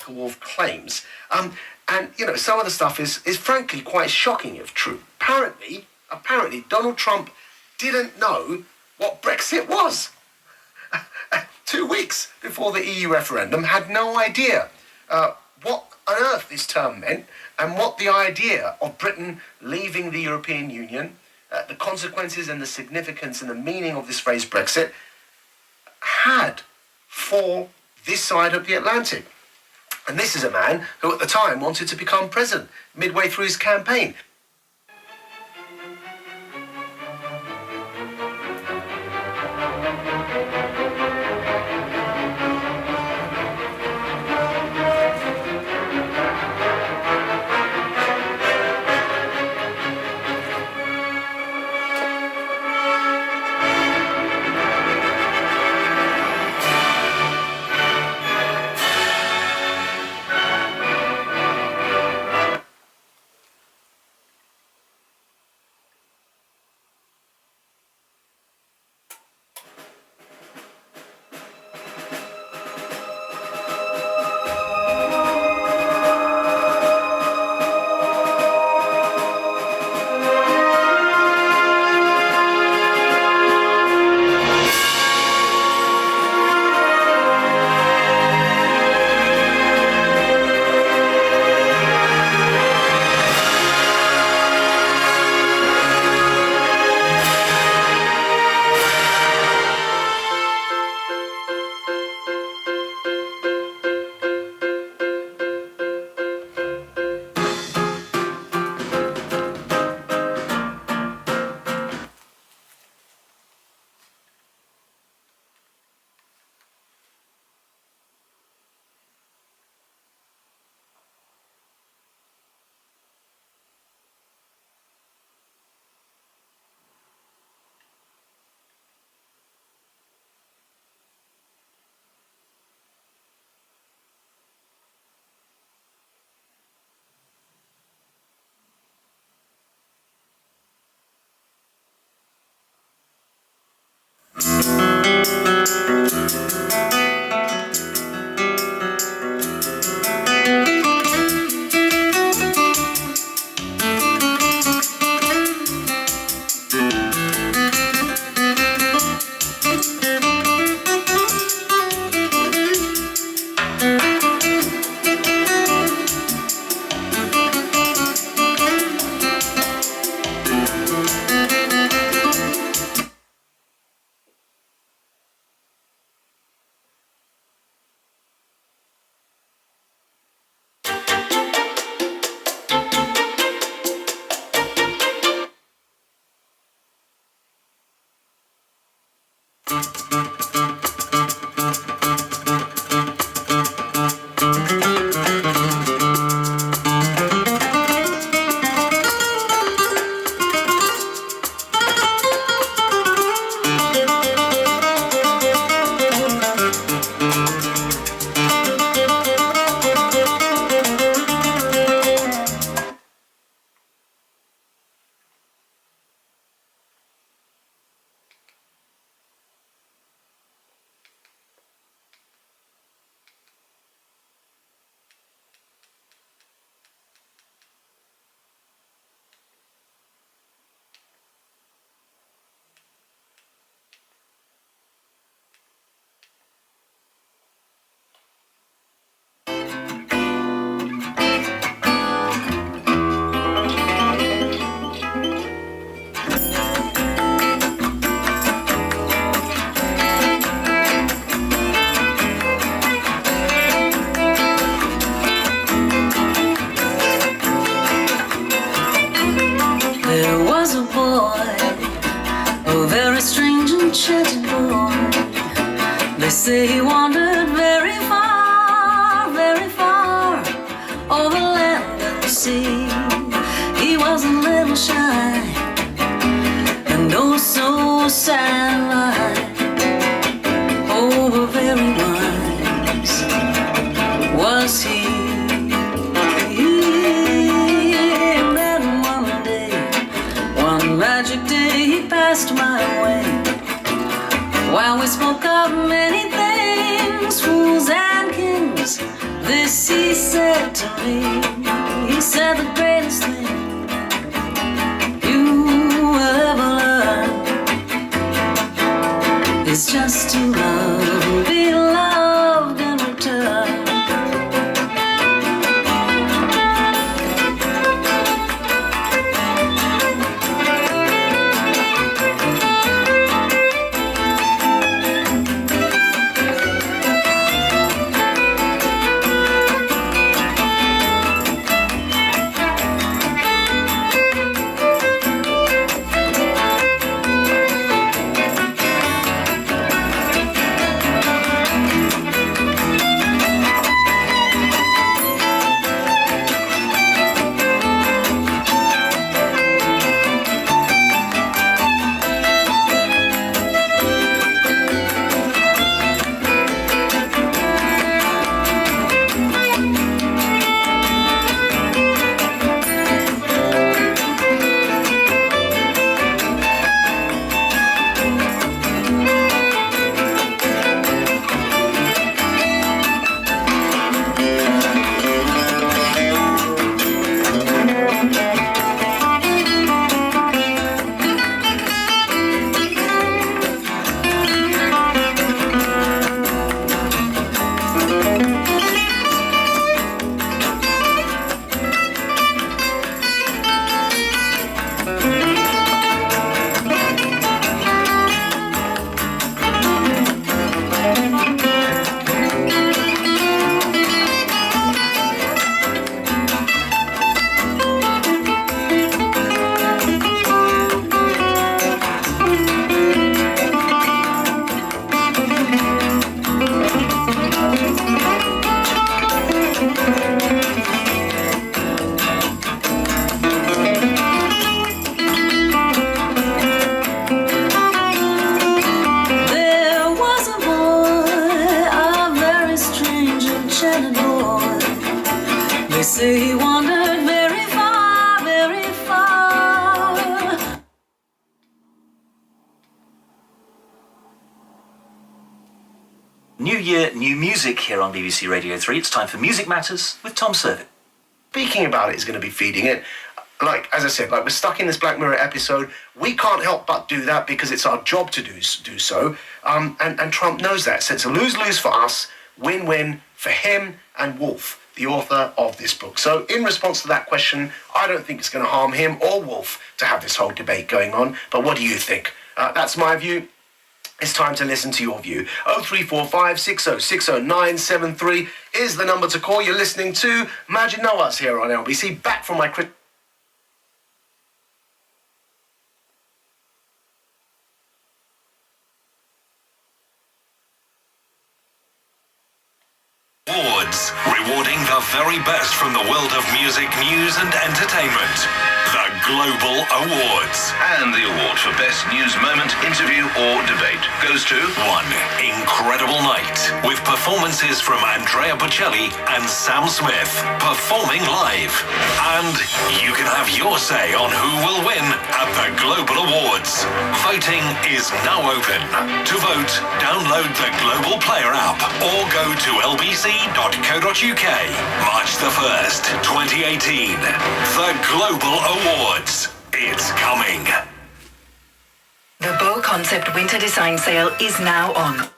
untoward claims. And, you know, some of the stuff is frankly quite shocking if true. Apparently, Donald Trump didn't know what Brexit was. 2 weeks before the EU referendum, had no idea what on earth this term meant and what the idea of Britain leaving the European Union, the consequences and the significance and the meaning of this phrase Brexit had for this side of the Atlantic. And this is a man who at the time wanted to become president midway through his campaign. They say he wandered very far over land and sea. He was a little shy and oh so sad. Oh, but very wise was he. And then one day, one magic day, he passed my way. While we spoke of many things, fools and kings, This he said to me, he said the greatest thing you will ever learn is just to love and be loved in return. They say he wandered very far, very far. New year, new music here on BBC Radio 3. It's time for Music Matters with Tom Servitt. Speaking About It is going to be feeding it. Like, as I said, like we're stuck in this Black Mirror episode. We can't help but do that because it's our job to do so. And Trump knows that. So it's a lose-lose for us, win-win for him and Wolf, the author of this book. So in response to that question, I don't think it's going to harm him or Wolf to have this whole debate going on. But what do you think? That's my view. It's time to listen to your view. 0345 6060973 is the number to call. You're listening to Imagine No Us here on LBC. Back from my Awards, rewarding the very best from the world of music, news and entertainment. The Global Awards. And the award for Best News Moment, Interview or Debate goes to One incredible night with performances from Andrea Bocelli and Sam Smith performing live. And you can have your say on who will win at the Global Awards. Voting is now open. To vote, download the Global Player app or go to lbc.co.uk. March the 1st, 2018. The Global Awards. It's coming. The Beau Concept Winter Design Sale is now on.